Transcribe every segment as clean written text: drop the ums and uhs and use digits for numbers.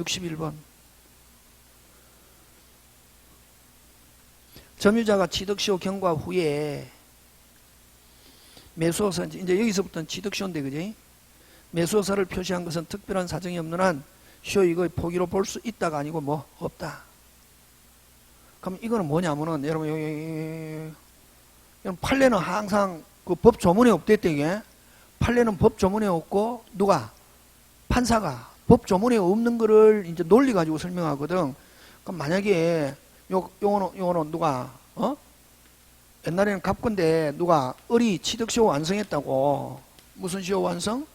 61번. 점유자가 취득시효 경과 후에 매수호사, 이제 여기서부터는 취득시효인데, 그지? 매수호사를 표시한 것은 특별한 사정이 없는 한 시효이익의 포기로 볼 수 있다가 아니고 뭐 없다. 그럼 이거는 뭐냐면은 여러분 판례는 항상 그 법 조문에 없댔대. 이게 판례는 법 조문에 없고 누가 판사가 법 조문에 없는 거를 이제 논리 가지고 설명하거든. 그럼 만약에 요거는 누가 옛날에는 갑건데 누가 을이 취득시효 완성했다고. 무슨 시효 완성?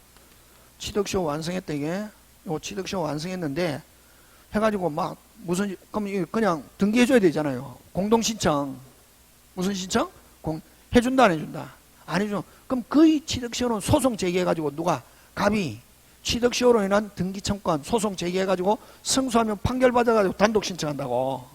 취득시효 완성했다. 이게 요 취득시효 완성했는데 해가지고 막 무슨 그럼 이거 그냥 등기해줘야 되잖아요. 공동신청. 무슨 신청? 해준다 안 해준다? 안 해줘. 그럼 거의 취득시효는 소송 제기해가지고 누가 갑이 취득시효로 인한 등기청권 소송 제기해가지고 승소하면 판결받아가지고 단독 신청한다고.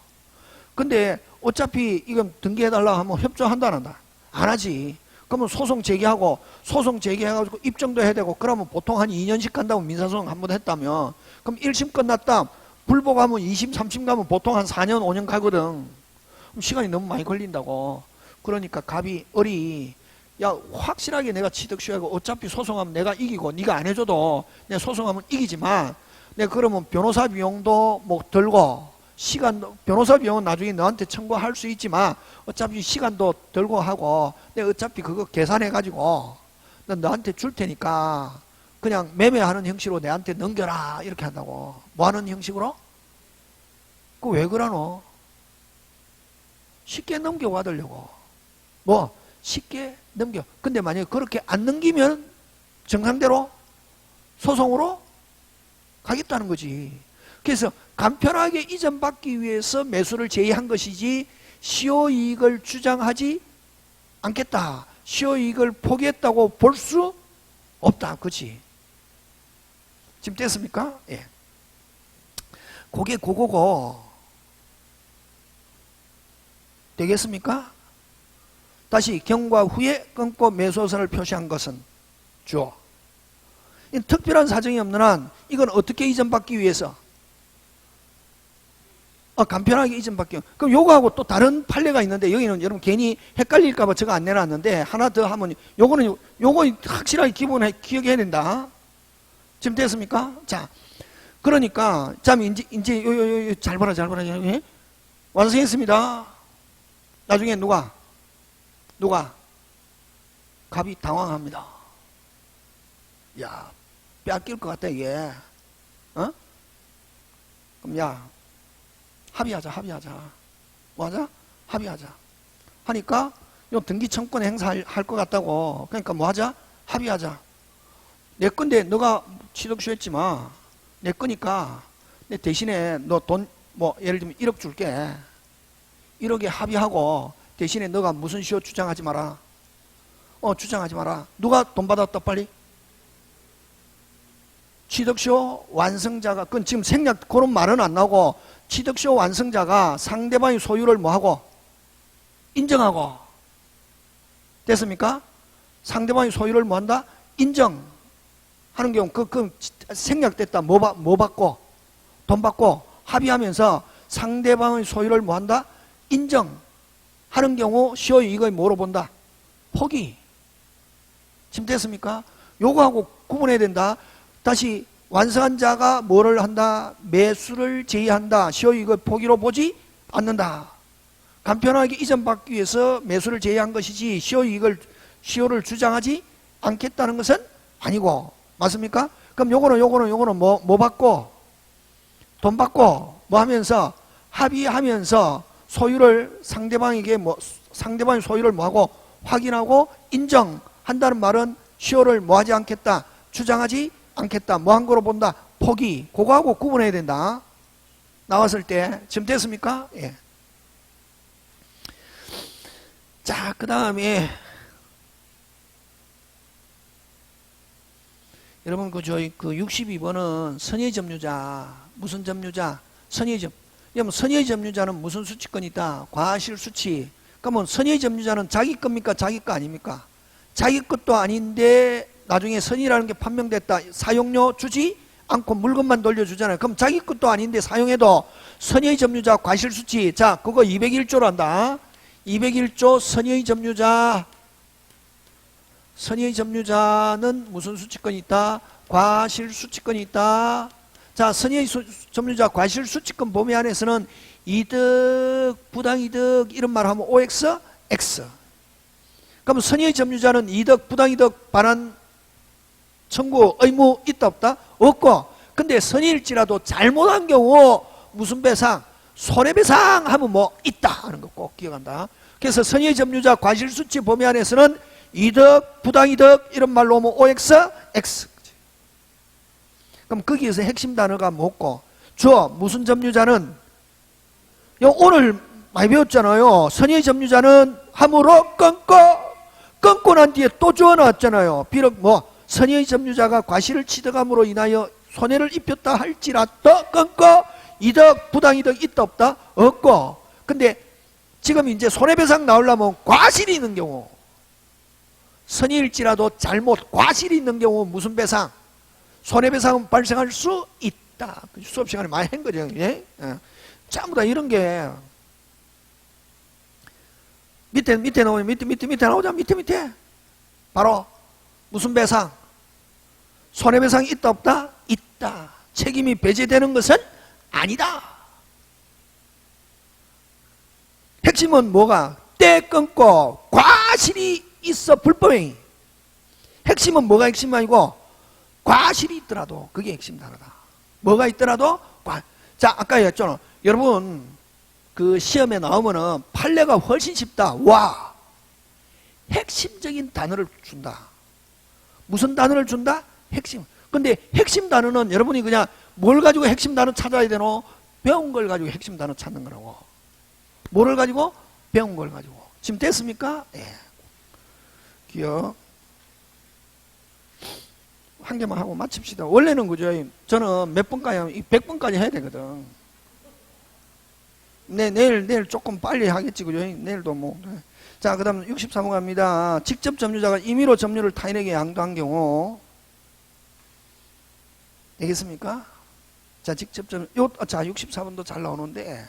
근데 어차피 이건 등기해달라고 하면 협조한다 안 한다? 안 하지. 그러면 소송 제기하고 소송 제기해가지고 입증도 해야 되고 그러면 보통 한 2년씩 간다고 민사소송 한 번 했다면 그럼 1심 끝났다. 불복하면 2심 3심 가면 보통 한 4년 5년 가거든. 그럼 시간이 너무 많이 걸린다고. 그러니까 갑이 을이 야 확실하게 내가 취득시효하고 어차피 소송하면 내가 이기고 네가 안 해줘도 내가 소송하면 이기지만 내가 그러면 변호사 비용도 뭐 들고 시간도 변호사 비용은 나중에 너한테 청구할 수 있지만 어차피 시간도 들고 하고 내가 어차피 그거 계산해 가지고 너한테 줄 테니까 그냥 매매하는 형식으로 내한테 넘겨라 이렇게 한다고. 뭐 하는 형식으로? 그 왜 그러노? 쉽게 넘겨받으려고. 뭐 쉽게 넘겨. 근데 만약에 그렇게 안 넘기면 정상대로 소송으로 가겠다는 거지. 그래서 간편하게 이전받기 위해서 매수를 제의한 것이지 시효이익을 주장하지 않겠다. 시효이익을 포기했다고 볼 수 없다. 그치? 지금 됐습니까? 예. 그게 그거고 되겠습니까? 다시 경과 후에 끊고 매수호사를 표시한 것은 주어. 특별한 사정이 없는 한 이건 어떻게 이전받기 위해서? 간편하게 이전받기. 그럼 요거하고 또 다른 판례가 있는데 여기는 여러분 괜히 헷갈릴까봐 제가 안 내놨는데 하나 더 하면 요거 확실하게 기억해야 된다. 지금 됐습니까? 자, 그러니까 자 이제 요 잘 봐라. 예? 완성했습니다. 나중에 누가 갑이 당황합니다. 야, 뺏길 것 같다 이게. 그럼 야 합의하자. 뭐 하자? 합의하자. 하니까 요 등기청권 행사할 것 같다고. 그러니까 뭐 하자? 합의하자. 내 건데 너가 취득시효했지만 내 거니까 내 대신에 너 돈 뭐 예를 들면 1억 줄게. 1억에 합의하고 대신에 너가 무슨 시효 주장하지 마라. 주장하지 마라. 누가 돈 받았다 빨리? 취득시효 완성자가, 그건 지금 생략 그런 말은 안 나오고 취득시효 완성자가 상대방의 소유를 뭐하고? 인정하고. 됐습니까? 상대방의 소유를 뭐한다? 인정하는 경우 그 생략됐다. 뭐 받고? 돈 받고 합의하면서 상대방의 소유를 뭐한다? 인정하는 경우 시효이익을 뭐로 본다? 포기. 지금 됐습니까? 요거하고 구분해야 된다. 다시 완성한 자가 뭐를 한다? 매수를 제의한다. 시효이익을 포기로 보지 않는다. 간편하게 이전받기 위해서 매수를 제의한 것이지 시효를 주장하지 않겠다는 것은 아니고. 맞습니까? 그럼 요거는 뭐 받고? 돈 받고 뭐 하면서 합의하면서 소유를 상대방에게 상대방의 소유를 뭐하고? 확인하고 인정한다는 말은 시효를 뭐하지 않겠다? 주장하지 않겠다. 뭐 한 거로 본다? 포기. 그거하고 구분해야 된다. 나왔을 때. 지금 됐습니까? 예. 자, 그 다음에 여러분 저희 62번은 선의 점유자. 무슨 점유자? 선의 점. 여러분 선의 점유자는 무슨 수치권이 있다? 과실 수치. 그러면 선의 점유자는 자기 겁니까? 자기 거 아닙니까? 자기 것도 아닌데 나중에 선의라는 게 판명됐다. 사용료 주지 않고 물건만 돌려주잖아요. 그럼 자기 것도 아닌데 사용해도 선의의 점유자 과실수치. 자, 그거 201조란다. 201조 선의의 점유자. 선의의 점유자는 무슨 수치권이 있다? 과실수치권이 있다. 자, 선의의 점유자 과실수치권 범위 안에서는 이득, 부당이득 이런 말 하면 OX, X. 그럼 선의의 점유자는 이득, 부당이득 반환 청구 의무 있다 없다? 없고. 근데 선의일지라도 잘못한 경우 무슨 배상? 손해배상 하면 뭐 있다 하는 거 꼭 기억한다. 그래서 선의의 점유자 과실수치 범위 안에서는 이득, 부당이득 이런 말로 하면 OX, X. 그럼 거기에서 핵심 단어가 뭐고? 무슨 점유자는 오늘 많이 배웠잖아요. 선의의 점유자는 함으로 끊고 난 뒤에 또 주어 나왔잖아요. 비록 뭐 선의의 점유자가 과실을 취득함으로 인하여 손해를 입혔다 할지라도 끊고 이득, 부당이득 있다 없다? 없고. 근데 지금 이제 손해배상 나오려면 과실이 있는 경우, 선의일지라도 잘못 과실이 있는 경우 무슨 배상? 손해배상은 발생할 수 있다. 수업 시간에 많이 한 거죠. 예? 전부 다 이런 게 밑에 나오면 밑에 나오자. 밑에 바로 무슨 배상? 손해배상이 있다 없다? 있다. 책임이 배제되는 것은 아니다. 핵심은 뭐가? 때 끊고 과실이 있어 불법행위. 핵심은 뭐가 핵심 아니고 과실이 있더라도 그게 핵심 단어다. 뭐가 있더라도 자, 아까 했잖아. 여러분 그 시험에 나오면은 판례가 훨씬 쉽다. 와, 핵심적인 단어를 준다. 무슨 단어를 준다? 핵심. 근데 핵심 단어는 여러분이 그냥 뭘 가지고 핵심 단어 찾아야 되노? 배운 걸 가지고 핵심 단어 찾는 거라고. 뭐를 가지고? 배운 걸 가지고. 지금 됐습니까? 예. 기억. 한 개만 하고 마칩시다. 원래는 그죠? 저는 몇 번까지 하면 100번까지 해야 되거든. 내일 조금 빨리 하겠지, 그죠? 내일도 뭐. 자, 그 다음 63호 갑니다. 직접 점유자가 임의로 점유를 타인에게 양도한 경우. 되겠습니까? 자, 직접 점유. 자, 64번도 잘 나오는데.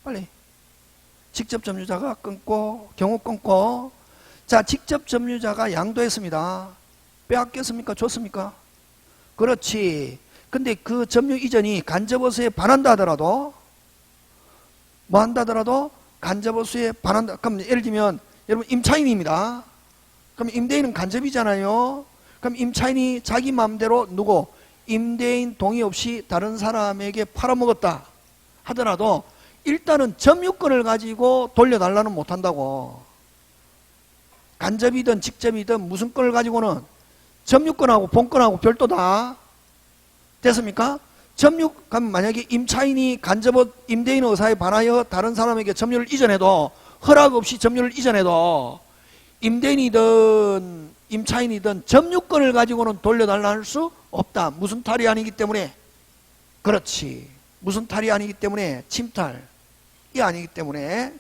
빨리. 직접 점유자가 경우 끊고. 자, 직접 점유자가 양도했습니다. 빼앗겼습니까? 줬습니까? 그렇지. 근데 그 점유 이전이 간접어수에 반한다 하더라도 뭐 한다 하더라도 간접어수에 반한다. 그럼 예를 들면 여러분 임차인입니다. 그럼 임대인은 간접이잖아요. 그럼 임차인이 자기 마음대로 임대인 동의 없이 다른 사람에게 팔아먹었다 하더라도 일단은 점유권을 가지고 돌려달라는 못한다고. 간접이든 직접이든 무슨 권을 가지고는 점유권하고 본권하고 별도다. 됐습니까? 그럼 만약에 임차인이 임대인 의사에 반하여 다른 사람에게 점유를 이전해도, 허락 없이 점유를 이전해도 임대인이든 임차인이든 점유권을 가지고는 돌려달라 할 수 없다. 무슨 탈이 아니기 때문에. 그렇지. 무슨 탈이 아니기 때문에. 침탈이 아니기 때문에.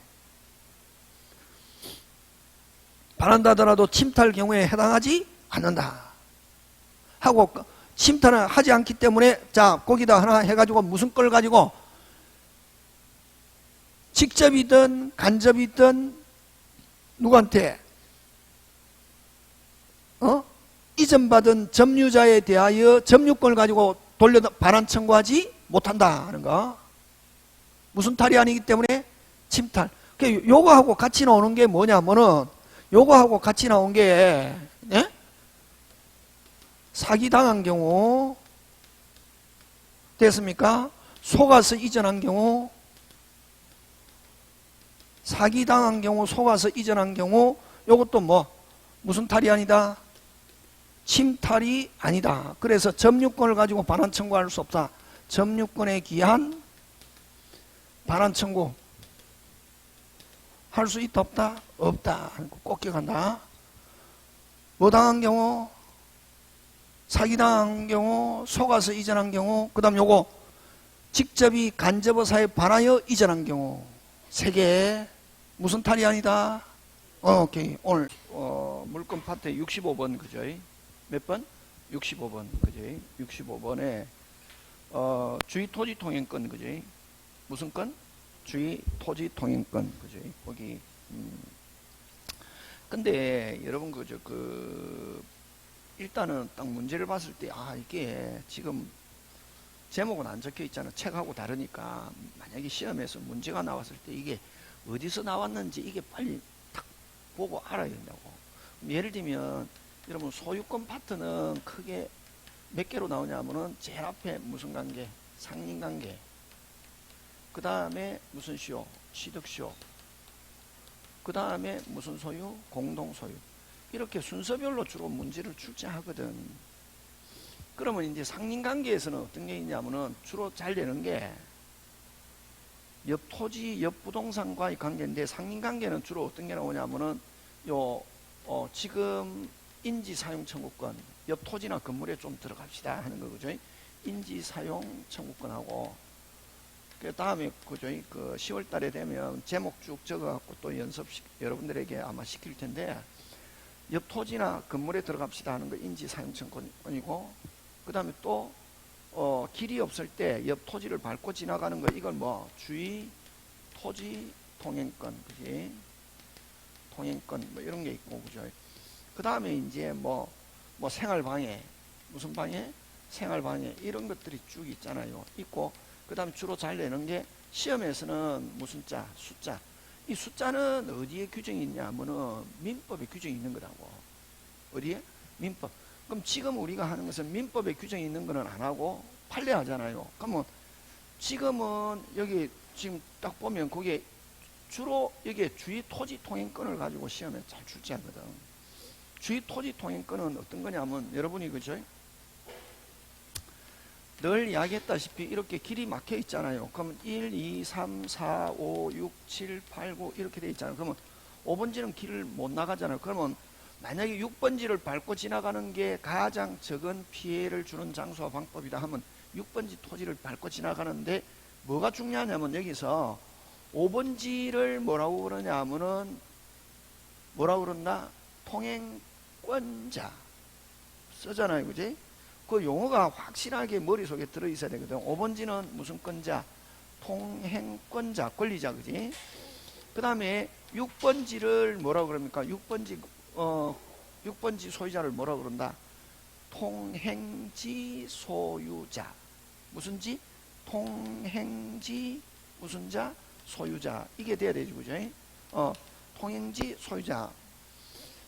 반한다 하더라도 침탈 경우에 해당하지 않는다 하고, 침탈을 하지 않기 때문에 자, 거기다 하나 해가지고 무슨 걸 가지고 직접이든 간접이든 누구한테 이전받은 점유자에 대하여 점유권을 가지고 반환 청구하지 못한다 하는 거. 무슨 탈이 아니기 때문에 침탈. 요거하고 같이 나오는 게 뭐냐면은, 요거하고 같이 나온 게 사기당한 경우. 됐습니까? 속아서 이전한 경우. 사기당한 경우, 속아서 이전한 경우. 요것도 무슨 탈이 아니다? 침탈이 아니다. 그래서 점유권을 가지고 반환 청구할 수 없다. 점유권에 기한 반환 청구 할 수 있다 없다? 없다. 꼭 기억한다. 뭐 당한 경우? 사기당한 경우, 속아서 이전한 경우, 그 다음 요거 직접이 간접의사에 반하여 이전한 경우. 3개. 무슨 탈이 아니다? 오케이. 오늘 물건 파트 65번 그죠? 몇 번? 65번. 그지? 65번에 주의 토지 통행권. 그지? 무슨 건? 주의 토지 통행권. 그지? 거기 근데 여러분 그저 일단은 딱 문제를 봤을 때 이게 지금 제목은 안 적혀 있잖아. 책하고 다르니까 만약에 시험에서 문제가 나왔을 때 이게 어디서 나왔는지 이게 빨리 딱 보고 알아야 된다고. 예를 들면 여러분 소유권 파트는 크게 몇 개로 나오냐면은 제일 앞에 무슨 관계? 상린관계. 그 다음에 무슨 시효? 취득시효. 그 다음에 무슨 소유? 공동소유. 이렇게 순서별로 주로 문제를 출제하거든. 그러면 이제 상린관계에서는 어떤 게 있냐면은 주로 잘 되는 게 옆토지, 옆부동산과의 관계인데 상린관계는 주로 어떤 게 나오냐면은 지금 인지사용청구권, 옆토지나 건물에 좀 들어갑시다 하는 거죠. 인지사용청구권하고 그 다음에 그죠. 10월 달에 되면 제목 쭉 적어갖고 또 연습 여러분들에게 아마 시킬 텐데 옆토지나 건물에 들어갑시다 하는 거 인지사용청구권이고 그 다음에 또 길이 없을 때 옆토지를 밟고 지나가는 거 이걸 뭐 주의 토지 통행권 그지 통행권 뭐 이런 게 있고 그죠. 그 다음에 이제 뭐 생활방해 무슨 방해 생활방해 이런 것들이 쭉 있잖아요. 있고 그 다음에 주로 잘 내는 게 시험에서는 무슨 자 숫자. 이 숫자는 어디에 규정이 있냐 하면은 민법에 규정이 있는 거라고. 어디에? 민법. 그럼 지금 우리가 하는 것은 민법에 규정이 있는 거는 안 하고 판례하잖아요. 그러면 지금은 여기 지금 딱 보면 거기에 주로 여기에 주의 토지 통행권을 가지고 시험에 잘 출제하거든. 주의 토지 통행권은 어떤 거냐면 여러분이 그죠? 늘 이야기했다시피 이렇게 길이 막혀 있잖아요. 그러면 1, 2, 3, 4, 5, 6, 7, 8, 9 이렇게 돼 있잖아요. 그러면 5번지는 길을 못 나가잖아요. 그러면 만약에 6번지를 밟고 지나가는 게 가장 적은 피해를 주는 장소와 방법이다 하면 6번지 토지를 밟고 지나가는데 뭐가 중요하냐면 여기서 5번지를 뭐라고 그러냐 하면은 뭐라고 그런다? 통행권자 쓰잖아요. 그지? 그 용어가 확실하게 머릿속에 들어있어야 되거든. 5번지는 무슨 권자? 통행권자, 권리자, 그지? 그 다음에 6번지를 뭐라고 그럽니까? 6번지 소유자를 뭐라고 그런다? 통행지 소유자. 무슨 지? 통행지 무슨 자? 소유자. 이게 돼야 되지, 그죠? 통행지 소유자.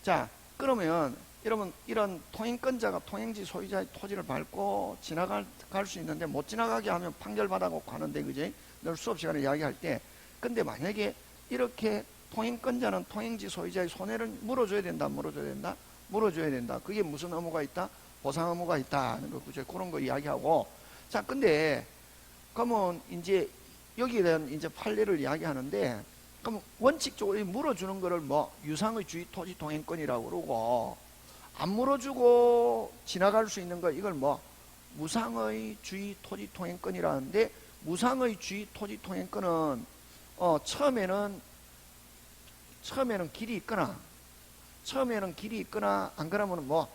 자, 그러면 여러분 이런 통행권자가 통행지 소유자의 토지를 밟고 지나갈 수 있는데 못 지나가게 하면 판결받아고 가는데 그지? 늘 수업 시간에 이야기할 때 근데 만약에 이렇게 통행권자는 통행지 소유자의 손해를 물어줘야 된다 물어줘야 된다? 물어줘야 된다. 그게 무슨 의무가 있다? 보상 의무가 있다 하는 거 그죠? 그런 거 이야기하고 자 근데 그러면 이제 여기에 대한 이제 판례를 이야기하는데 그럼 원칙적으로 물어주는 거를 뭐 유상의 주의 토지 통행권이라고 그러고 안 물어주고 지나갈 수 있는 거 이걸 뭐 무상의 주의 토지 통행권이라는데 무상의 주의 토지 통행권은 처음에는 길이 있거나 안 그러면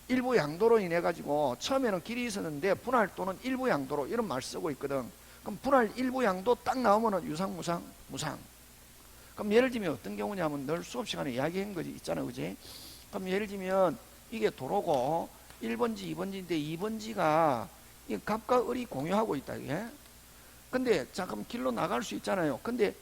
일부 양도로 인해 가지고 처음에는 길이 있었는데 분할 또는 일부 양도로 이런 말 쓰고 있거든. 그럼 분할 일부 양도 딱 나오면은 유상 무상 그럼 예를 들면 어떤 경우냐면 늘 수업 시간에 이야기한 거지 있잖아 그지? 그럼 예를 들면 이게 도로고 1번지 2번지인데 2번지가 갑과 을이 공유하고 있다 이게. 근데 자 그럼 길로 나갈 수 있잖아요. 근데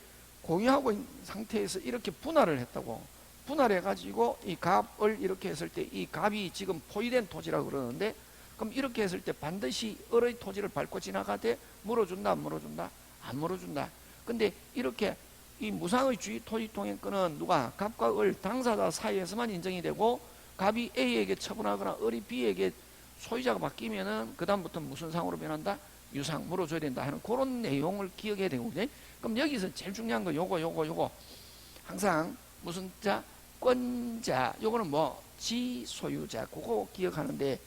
공유하고 있는 상태에서 이렇게 분할을 했다고. 분할해 가지고 이 갑을 이렇게 했을 때 이 갑이 지금 포위된 토지라고 그러는데 그럼 이렇게 했을 때 반드시 을의 토지를 밟고 지나가되 물어준다 안 물어준다? 안 물어준다. 근데 이렇게 이 무상의 주의 토지 통행권은 누가 갑과 을 당사자 사이에서만 인정이 되고 갑이 A에게 처분하거나 을이 B에게 소유자가 바뀌면은 그 다음부터 무슨 상으로 변한다? 유상 물어줘야 된다 하는 그런 내용을 기억해야 되거든요. 그럼 여기서 제일 중요한 거 요거 항상 무슨 자? 권자 요거는 뭐 지소유자 그거 기억하는데